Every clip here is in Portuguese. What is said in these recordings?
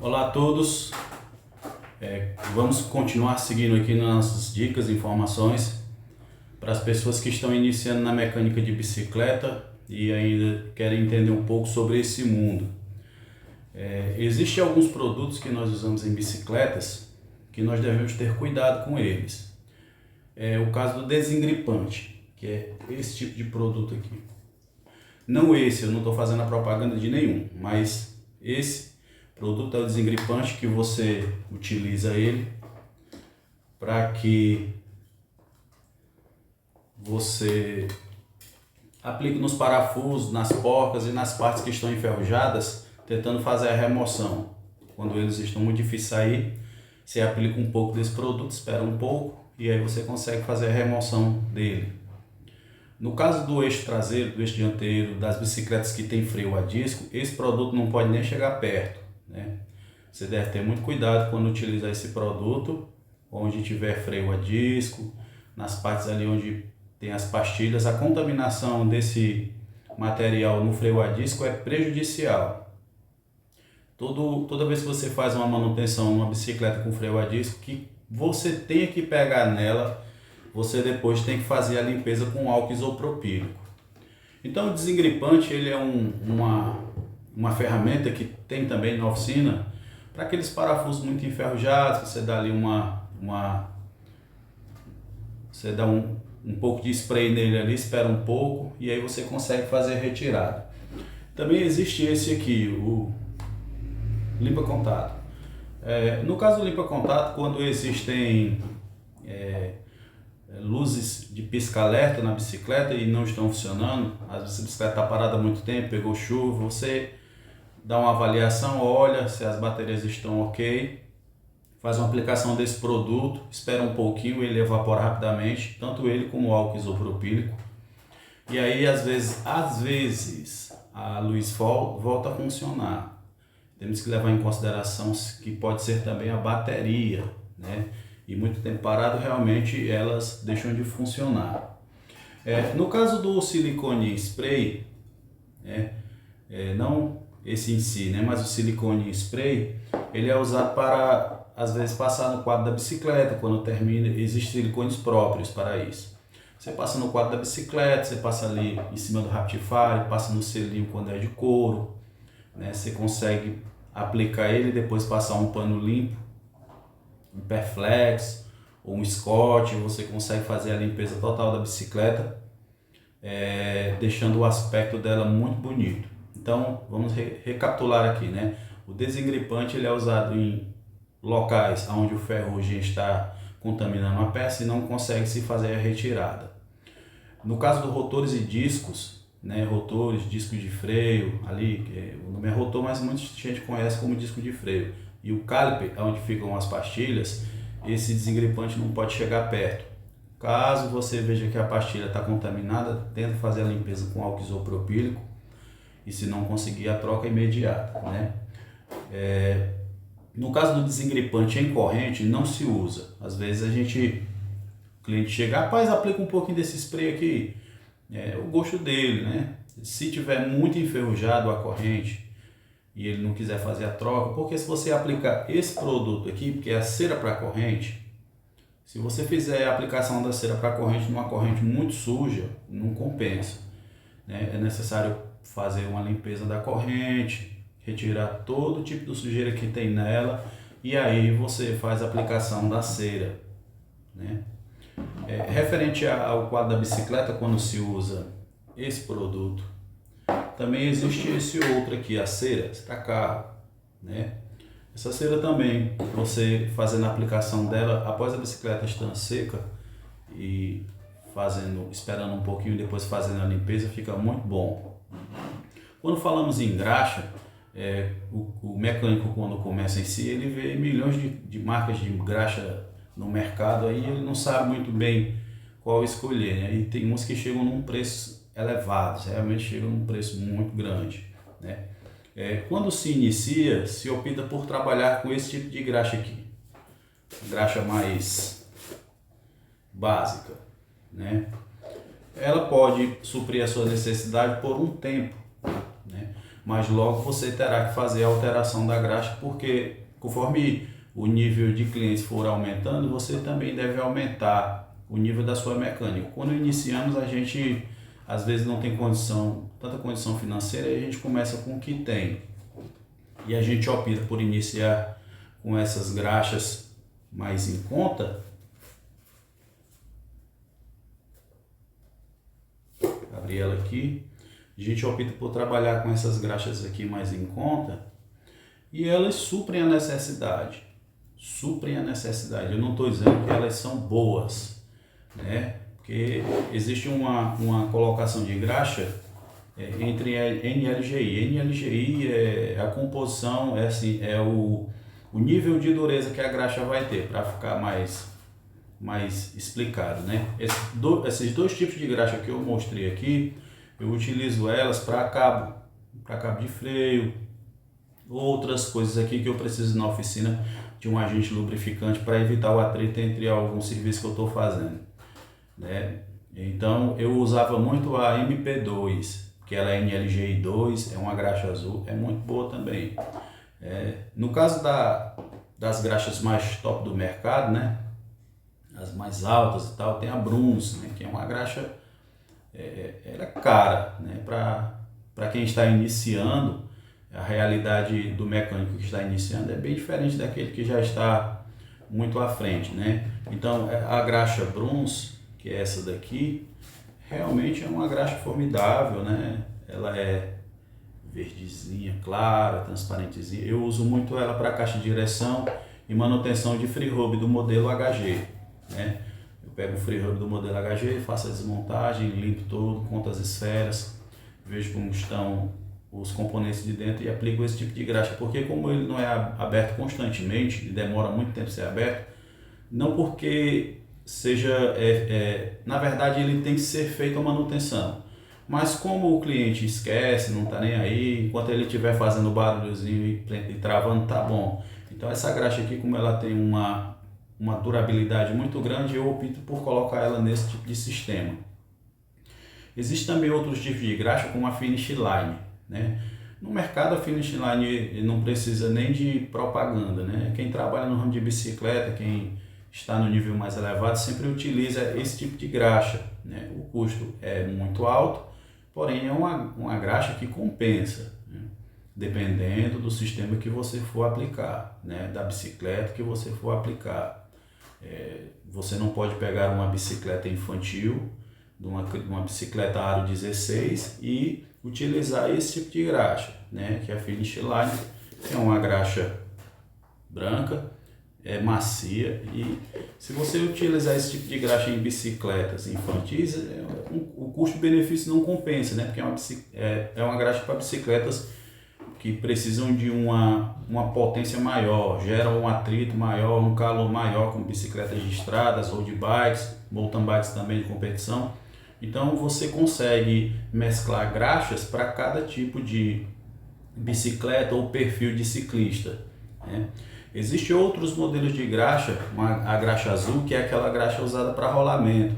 Olá a todos, vamos continuar seguindo aqui nas nossas dicas e informações para as pessoas que estão iniciando na mecânica de bicicleta e ainda querem entender um pouco sobre esse mundo. Existem alguns produtos que nós usamos em bicicletas que nós devemos ter cuidado com eles. É o caso do desengripante, que é esse tipo de produto aqui. Não esse, eu não estou fazendo a propaganda de nenhum, mas esse produto é o desengripante que você utiliza ele para que você aplique nos parafusos, nas porcas e nas partes que estão enferrujadas, tentando fazer a remoção. Quando eles estão muito difíceis de sair, você aplica um pouco desse produto, espera um pouco e aí você consegue fazer a remoção dele. No caso do eixo traseiro, do eixo dianteiro, das bicicletas que tem freio a disco, esse produto não pode nem chegar perto, né? Você deve ter muito cuidado quando utilizar esse produto, onde tiver freio a disco, nas partes ali onde tem as pastilhas. A contaminação desse material no freio a disco é prejudicial. Toda vez que você faz uma manutenção numa bicicleta com freio a disco, que você tenha que pegar nela, você depois tem que fazer a limpeza com álcool isopropílico. Então o desengripante ele é uma ferramenta que tem também na oficina para aqueles parafusos muito enferrujados. Você dá ali você dá um pouco de spray nele ali, espera um pouco e aí você consegue fazer a retirada. Também existe esse aqui, o limpa contato. No caso do limpa contato, quando existem luzes de pisca-alerta na bicicleta e não estão funcionando, às vezes a bicicleta está parada há muito tempo, pegou chuva, você dá uma avaliação, olha se as baterias estão ok, faz uma aplicação desse produto, espera um pouquinho, ele evapora rapidamente, tanto ele como o álcool isopropílico, e aí às vezes a luz volta a funcionar. Temos que levar em consideração que pode ser também a bateria, né? E muito tempo parado, realmente elas deixam de funcionar. No caso do silicone spray, não esse em si, né, mas o silicone spray, ele é usado para, às vezes, passar no quadro da bicicleta. Quando termina, existem silicones próprios para isso. Você passa no quadro da bicicleta, você passa ali em cima do Raptify, passa no selinho quando é de couro, né? Você consegue aplicar ele e depois passar um pano limpo, um Perflex ou um Scott. Você consegue fazer a limpeza total da bicicleta, deixando o aspecto dela muito bonito. Então vamos recapitular aqui, né? O desengripante ele é usado em locais onde o ferrugem está contaminando a peça e não consegue se fazer a retirada. No caso dos rotores e discos, né? Rotores, discos de freio, ali o nome é rotor, mas muita gente conhece como disco de freio. E o caliper, onde ficam as pastilhas, esse desengripante não pode chegar perto. Caso você veja que a pastilha está contaminada, tenta fazer a limpeza com álcool isopropílico e, se não conseguir, a troca imediata, né? No caso do desengripante em corrente, não se usa. Às vezes o cliente chega, rapaz, aplica um pouquinho desse spray aqui, o gosto dele, né? Se tiver muito enferrujado a corrente e ele não quiser fazer a troca, porque se você aplicar esse produto aqui, porque é a cera para corrente, se você fizer a aplicação da cera para corrente numa corrente muito suja, não compensa, né? É necessário fazer uma limpeza da corrente, retirar todo tipo de sujeira que tem nela e aí você faz a aplicação da cera, né? Referente ao quadro da bicicleta, quando se usa esse produto, também existe esse outro aqui, a cera para carro, né? Essa cera também, você fazendo a aplicação dela após a bicicleta estar seca e esperando um pouquinho e depois fazendo a limpeza, fica muito bom. Quando falamos em graxa, o mecânico, quando começa em si, ele vê milhões de marcas de graxa no mercado, aí ele não sabe muito bem qual escolher, né? E tem uns que chegam num preço elevado, realmente chegam num preço muito grande, né? Quando se inicia, se opta por trabalhar com esse tipo de graxa aqui, graxa mais básica, né? Ela pode suprir a sua necessidade por um tempo, né? mas logo você terá que fazer a alteração da graxa, porque conforme o nível de clientes for aumentando, você também deve aumentar o nível da sua mecânica. Quando iniciamos, a gente às vezes não tem tanta condição financeira, e a gente começa com o que tem. E a gente opta por iniciar com essas graxas mais em conta. Abri ela aqui. A gente opta por trabalhar com essas graxas aqui mais em conta, e elas suprem a necessidade. Eu não estou dizendo que elas são boas, né? Porque existe uma colocação de graxa entre NLGI. NLGI é a composição, é o nível de dureza que a graxa vai ter, para ficar mais explicado, né? Esses dois tipos de graxa que eu mostrei aqui, eu utilizo elas para cabo de freio, outras coisas aqui que eu preciso na oficina de um agente lubrificante para evitar o atrito entre alguns serviços que eu estou fazendo, né? Então eu usava muito a MP2, que ela é NLGI2, é uma graxa azul, é muito boa também. No caso das graxas mais top do mercado, né, as mais altas e tal, tem a Bruns, né, que é uma graxa ela é cara, né, para quem está iniciando. A realidade do mecânico que está iniciando é bem diferente daquele que já está muito à frente, né? Então a graxa Bruns, que é essa daqui, realmente é uma graxa formidável, né? Ela é verdezinha, clara, transparentezinha. Eu uso muito ela para caixa de direção e manutenção de free hub do modelo HG, né? Eu pego o free hub do modelo HG, faço a desmontagem, limpo todo, conto as esferas, vejo como estão os componentes de dentro e aplico esse tipo de graxa, porque como ele não é aberto constantemente e demora muito tempo ser aberto, não porque seja, na verdade ele tem que ser feito a manutenção, mas como o cliente esquece, não está nem aí, enquanto ele estiver fazendo barulhozinho e travando, tá bom. Então essa graxa aqui, como ela tem uma durabilidade muito grande, eu opto por colocar ela nesse tipo de sistema. Existem também outros tipos de graxa, como a Finish Line, né? No mercado a Finish Line não precisa nem de propaganda, né? Quem trabalha no ramo de bicicleta, quem está no nível mais elevado, sempre utiliza esse tipo de graxa, né? O custo é muito alto, porém é uma graxa que compensa, né? Dependendo do sistema que você for aplicar, né? Da bicicleta que você for aplicar. Você não pode pegar uma bicicleta infantil, de uma bicicleta aro 16 e utilizar esse tipo de graxa, né? Que é a Finish Line, que é uma graxa branca, é macia, e se você utilizar esse tipo de graxa em bicicletas infantis, o custo-benefício não compensa, né? Porque é uma graxa para bicicletas que precisam de uma potência maior, gera um atrito maior, um calor maior, como bicicletas de estradas, road bikes, mountain bikes também de competição. Então você consegue mesclar graxas para cada tipo de bicicleta ou perfil de ciclista, né? Existem outros modelos de graxa, a graxa azul, que é aquela graxa usada para rolamento.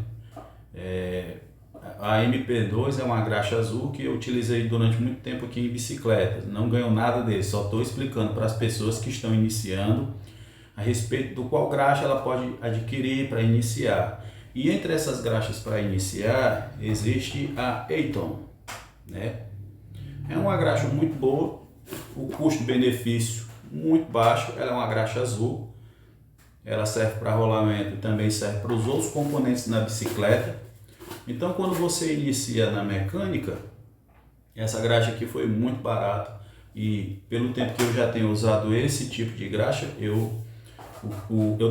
A MP2 é uma graxa azul que eu utilizei durante muito tempo aqui em bicicletas. Não ganho nada dele, só estou explicando para as pessoas que estão iniciando a respeito do qual graxa ela pode adquirir para iniciar. E entre essas graxas para iniciar, existe a Eiton, né? É uma graxa muito boa, o custo-benefício muito baixo, ela é uma graxa azul, ela serve para rolamento e também serve para os outros componentes na bicicleta. Então quando você inicia na mecânica, essa graxa aqui foi muito barata, e pelo tempo que eu já tenho usado esse tipo de graxa, eu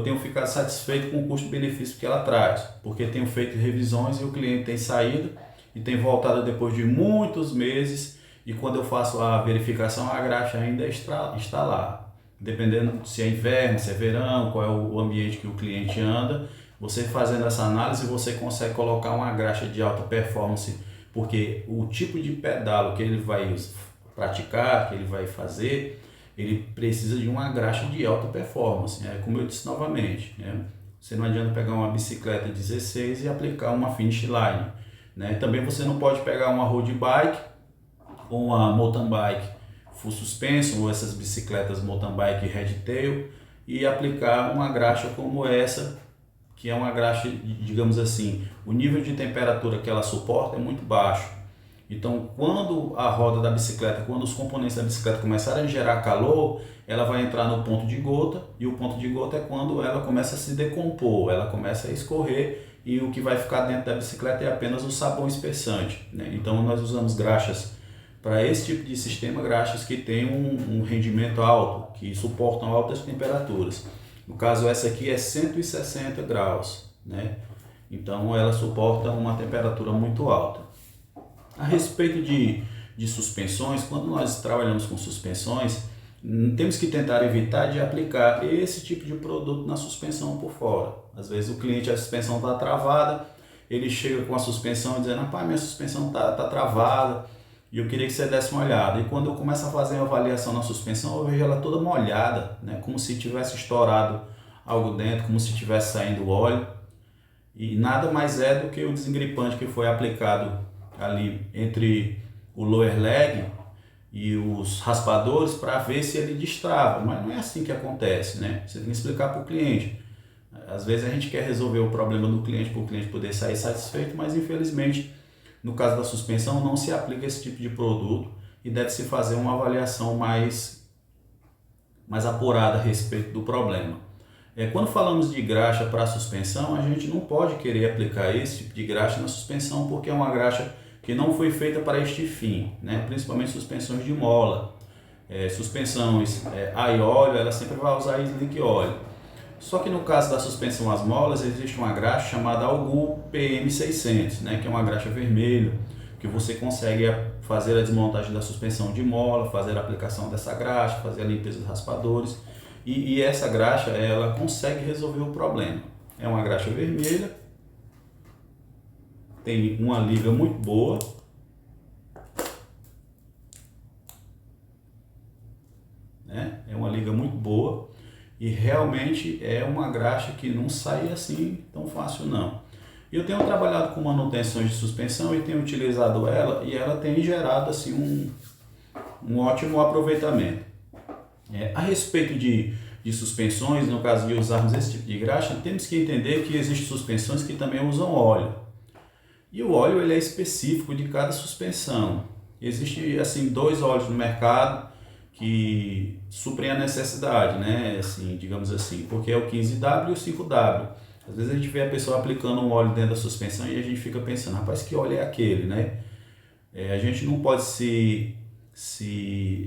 tenho ficado satisfeito com o custo-benefício que ela traz, porque tenho feito revisões e o cliente tem saído e tem voltado depois de muitos meses, e quando eu faço a verificação, a graxa ainda está lá. Dependendo se é inverno, se é verão, qual é o ambiente que o cliente anda, você fazendo essa análise, você consegue colocar uma graxa de alta performance, porque o tipo de pedal que ele vai praticar, que ele vai fazer, ele precisa de uma graxa de alta performance, né? Como eu disse novamente, né? Você não adianta pegar uma bicicleta 16 e aplicar uma Finish Line, né? Também você não pode pegar uma road bike ou uma mountain bike full suspension, ou essas bicicletas mountain bike headtail, e aplicar uma graxa como essa, que é uma graxa, digamos assim, o nível de temperatura que ela suporta é muito baixo. Então, quando a roda da bicicleta, quando os componentes da bicicleta começarem a gerar calor, ela vai entrar no ponto de gota, e o ponto de gota é quando ela começa a se decompor, ela começa a escorrer, e o que vai ficar dentro da bicicleta é apenas o sabão espessante, né? Então, nós usamos graxas para esse tipo de sistema, graxas que têm um rendimento alto, que suportam altas temperaturas. No caso, essa aqui é 160 graus, né? Então, ela suporta uma temperatura muito alta. A respeito de suspensões, quando nós trabalhamos com suspensões, temos que tentar evitar de aplicar esse tipo de produto na suspensão por fora. Às vezes o cliente, a suspensão está travada, ele chega com a suspensão dizendo: rapaz, minha suspensão tá travada e eu queria que você desse uma olhada. E quando eu começo a fazer a avaliação na suspensão, eu vejo ela toda molhada, né? Como se tivesse estourado algo dentro, como se tivesse saindo óleo. E nada mais é do que o desengripante que foi aplicado ali entre o lower leg e os raspadores para ver se ele destrava, mas não é assim que acontece, né? Você tem que explicar para o cliente. Às vezes a gente quer resolver o problema do cliente para o cliente poder sair satisfeito, mas infelizmente no caso da suspensão não se aplica esse tipo de produto e deve-se fazer uma avaliação mais apurada a respeito do problema. Quando falamos de graxa para suspensão, a gente não pode querer aplicar esse tipo de graxa na suspensão, porque é uma graxa que não foi feita para este fim, né? Principalmente suspensões de mola. Suspensões a óleo, ela sempre vai usar slick óleo. Só que no caso da suspensão às molas, existe uma graxa chamada Algu PM600, né? Que é uma graxa vermelha, que você consegue fazer a desmontagem da suspensão de mola, fazer a aplicação dessa graxa, fazer a limpeza dos raspadores. E essa graxa, ela consegue resolver o problema. É uma graxa vermelha, tem uma liga muito boa, né? É uma liga muito boa e realmente é uma graxa que não sai assim tão fácil não. Eu tenho trabalhado com manutenções de suspensão e tenho utilizado ela, e ela tem gerado assim um ótimo aproveitamento. A respeito de suspensões, no caso de usarmos esse tipo de graxa, temos que entender que existem suspensões que também usam óleo. E o óleo ele é específico de cada suspensão. Existe assim 2 óleos no mercado que suprem a necessidade, né? Assim, digamos assim, porque é o 15W e o 5W. Às vezes a gente vê a pessoa aplicando um óleo dentro da suspensão e a gente fica pensando: rapaz, que óleo é aquele, né? A gente não pode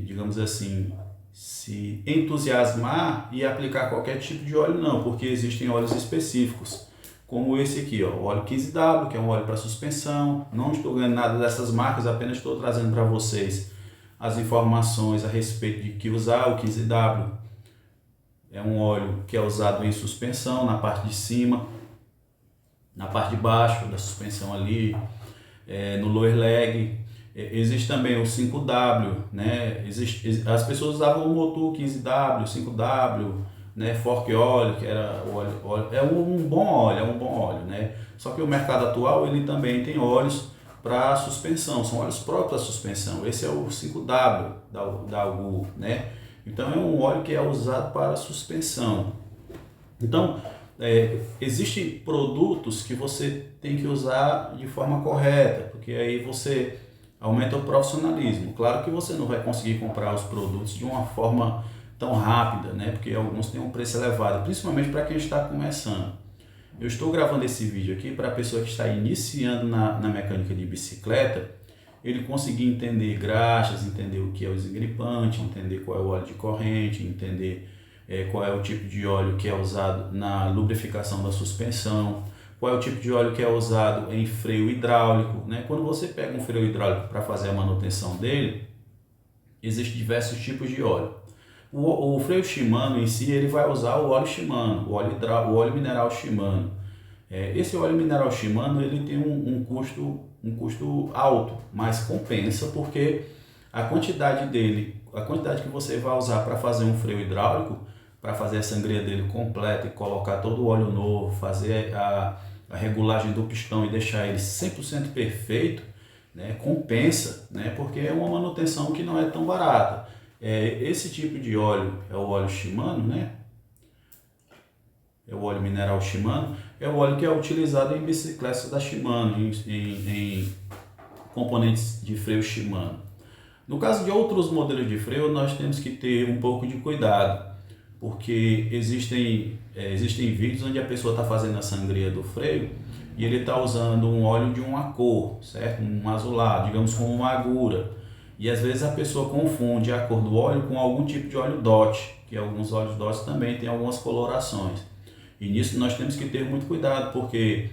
digamos assim, se entusiasmar e aplicar qualquer tipo de óleo não, porque existem óleos específicos, como esse aqui, ó, o óleo 15W, que é um óleo para suspensão. Não estou ganhando nada dessas marcas, apenas estou trazendo para vocês as informações a respeito de que usar. O 15W é um óleo que é usado em suspensão, na parte de cima, na parte de baixo da suspensão ali, no lower leg. Existe também o 5W, né? As pessoas usavam o motor 15W, 5W, né? Fork Oil, que era o óleo, é um bom óleo, né? Só que o mercado atual ele também tem óleos para suspensão, são óleos próprios da suspensão. Esse é o 5W da Algu, né? Então é um óleo que é usado para suspensão. Então existem produtos que você tem que usar de forma correta, porque aí você aumenta o profissionalismo. Claro que você não vai conseguir comprar os produtos de uma forma tão rápida, né? Porque alguns têm um preço elevado, principalmente para quem está começando. Eu estou gravando esse vídeo aqui para a pessoa que está iniciando na mecânica de bicicleta, ele conseguir entender graxas, entender o que é o desengripante, entender qual é o óleo de corrente, entender qual é o tipo de óleo que é usado na lubrificação da suspensão, qual é o tipo de óleo que é usado em freio hidráulico, né? Quando você pega um freio hidráulico para fazer a manutenção dele, existem diversos tipos de óleo. O freio Shimano em si, ele vai usar o óleo Shimano, o óleo mineral Shimano. Esse óleo mineral Shimano ele tem um custo alto, mas compensa porque a quantidade que você vai usar para fazer um freio hidráulico, para fazer a sangria dele completa e colocar todo o óleo novo, fazer a regulagem do pistão e deixar ele 100% perfeito, né? Compensa, né? Porque é uma manutenção que não é tão barata. Esse tipo de óleo é o óleo Shimano, né? É o óleo mineral Shimano, é o óleo que é utilizado em bicicletas da Shimano, em componentes de freio Shimano. No caso de outros modelos de freio, nós temos que ter um pouco de cuidado, porque existem vídeos onde a pessoa está fazendo a sangria do freio e ele está usando um óleo de uma cor, certo? Um azulado, digamos como uma agura. E às vezes a pessoa confunde a cor do óleo com algum tipo de óleo DOT, que alguns óleos DOT também têm algumas colorações. E nisso nós temos que ter muito cuidado, porque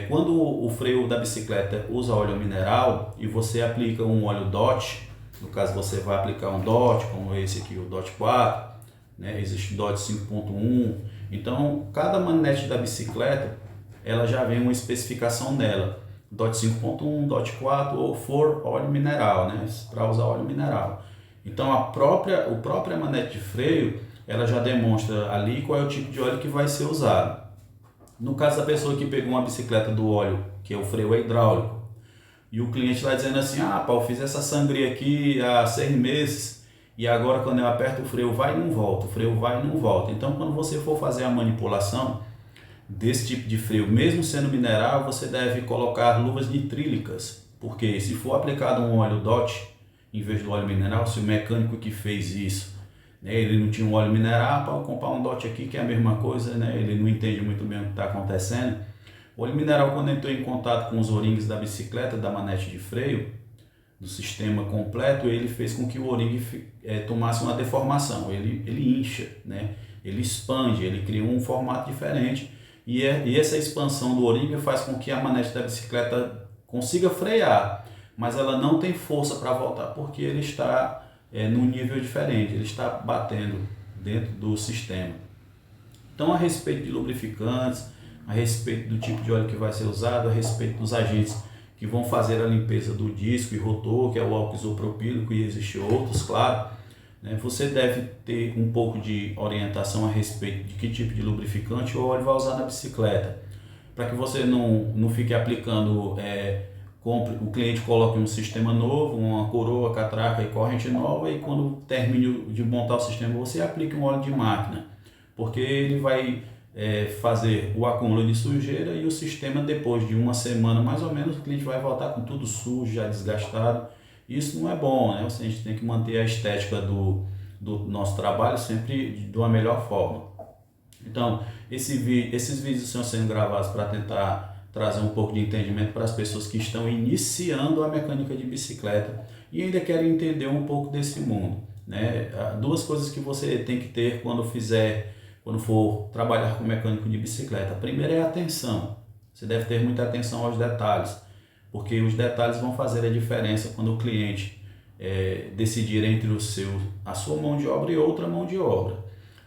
quando o freio da bicicleta usa óleo mineral e você aplica um óleo DOT, no caso você vai aplicar um DOT, como esse aqui, o DOT 4, né? Existe o DOT 5.1, então cada manete da bicicleta ela já vem uma especificação nela, DOT 5.1, DOT 4 ou for óleo mineral, né? Para usar óleo mineral. Então o própria manete de freio ela já demonstra ali qual é o tipo de óleo que vai ser usado. No caso da pessoa que pegou uma bicicleta do óleo, que é o freio hidráulico, e o cliente vai dizendo assim, eu fiz essa sangria aqui há 6 meses, e agora quando eu aperto o freio vai e não volta, o freio vai e não volta. Então quando você for fazer a manipulação desse tipo de freio, mesmo sendo mineral, você deve colocar luvas nitrílicas, porque se for aplicado um óleo DOT, em vez do óleo mineral, se o mecânico que fez isso, né, ele não tinha um óleo mineral, para comprar um DOT aqui que é a mesma coisa, né, ele não entende muito bem o que está acontecendo. O óleo mineral, quando entrou em contato com os O-rings da bicicleta, da manete de freio, do sistema completo, ele fez com que o O-ring tomasse uma deformação, ele incha, né, ele expande, ele cria um formato diferente, e essa expansão do O-ring faz com que a manete da bicicleta consiga frear, mas ela não tem força para voltar, porque ele está num nível diferente, ele está batendo dentro do sistema. Então, a respeito de lubrificantes, a respeito do tipo de óleo que vai ser usado, a respeito dos agentes que vão fazer a limpeza do disco e rotor, que é o álcool isopropílico, e existem outros, claro, né? Você deve ter um pouco de orientação a respeito de que tipo de lubrificante o óleo vai usar na bicicleta, para que você não fique aplicando, o cliente coloque um sistema novo, uma coroa, catraca e corrente nova, e quando termine de montar o sistema você aplique um óleo de máquina, porque ele vai fazer o acúmulo de sujeira e o sistema, depois de uma semana mais ou menos, o cliente vai voltar com tudo sujo, já desgastado. Isso não é bom, né? A gente tem que manter a estética do nosso trabalho sempre de uma melhor forma. Então, esses vídeos estão sendo gravados para tentar trazer um pouco de entendimento para as pessoas que estão iniciando a mecânica de bicicleta e ainda querem entender um pouco desse mundo, né? Duas coisas que você tem que ter quando for trabalhar com mecânico de bicicleta. A primeira é a atenção. Você deve ter muita atenção aos detalhes, porque os detalhes vão fazer a diferença quando o cliente decidir entre a sua mão de obra e outra mão de obra.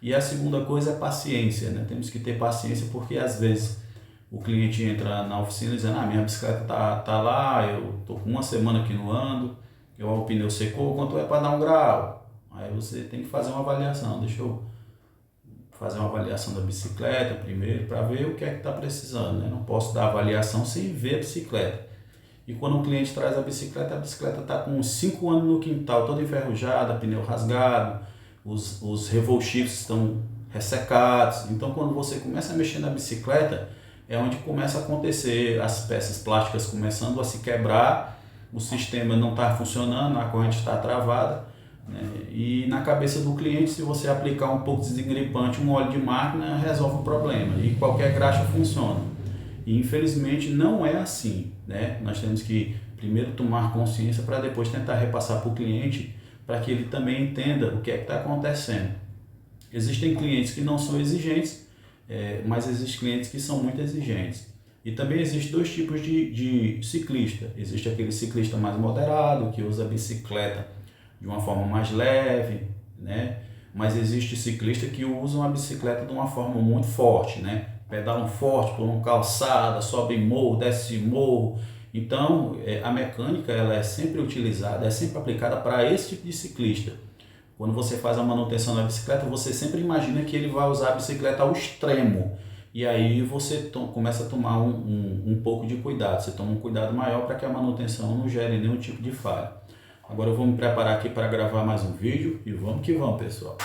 E a segunda coisa é paciência, né? Temos que ter paciência, porque às vezes o cliente entra na oficina dizendo, minha bicicleta tá lá, eu tô com uma semana que não ando, o pneu secou, quanto é para dar um grau? Aí você tem que fazer uma avaliação, deixa eu fazer uma avaliação da bicicleta primeiro, para ver o que é que está precisando, né? Não posso dar avaliação sem ver a bicicleta. E quando o cliente traz a bicicleta está com uns 5 anos no quintal, toda enferrujada, pneu rasgado, os revolchifres estão ressecados. Então, quando você começa a mexer na bicicleta, é onde começa a acontecer as peças plásticas começando a se quebrar, o sistema não está funcionando, a corrente está travada, né? E na cabeça do cliente, se você aplicar um pouco de desengripante, um óleo de máquina, resolve o problema e qualquer graxa funciona. E infelizmente não é assim, né? Nós temos que primeiro tomar consciência para depois tentar repassar para o cliente, para que ele também entenda o que é que está acontecendo. Existem clientes que não são exigentes, mas existem clientes que são muito exigentes. E também existem dois tipos de ciclista. Existe aquele ciclista mais moderado, que usa a bicicleta de uma forma mais leve, né? Mas existe ciclista que usam a bicicleta de uma forma muito forte, né? Pedalam forte por uma calçada, sobe morro, desce morro. Então, a mecânica ela é sempre utilizada, é sempre aplicada para esse tipo de ciclista. Quando você faz a manutenção da bicicleta, você sempre imagina que ele vai usar a bicicleta ao extremo, e aí você começa a tomar um pouco de cuidado, você toma um cuidado maior para que a manutenção não gere nenhum tipo de falha. Agora eu vou me preparar aqui para gravar mais um vídeo e vamos que vamos, pessoal.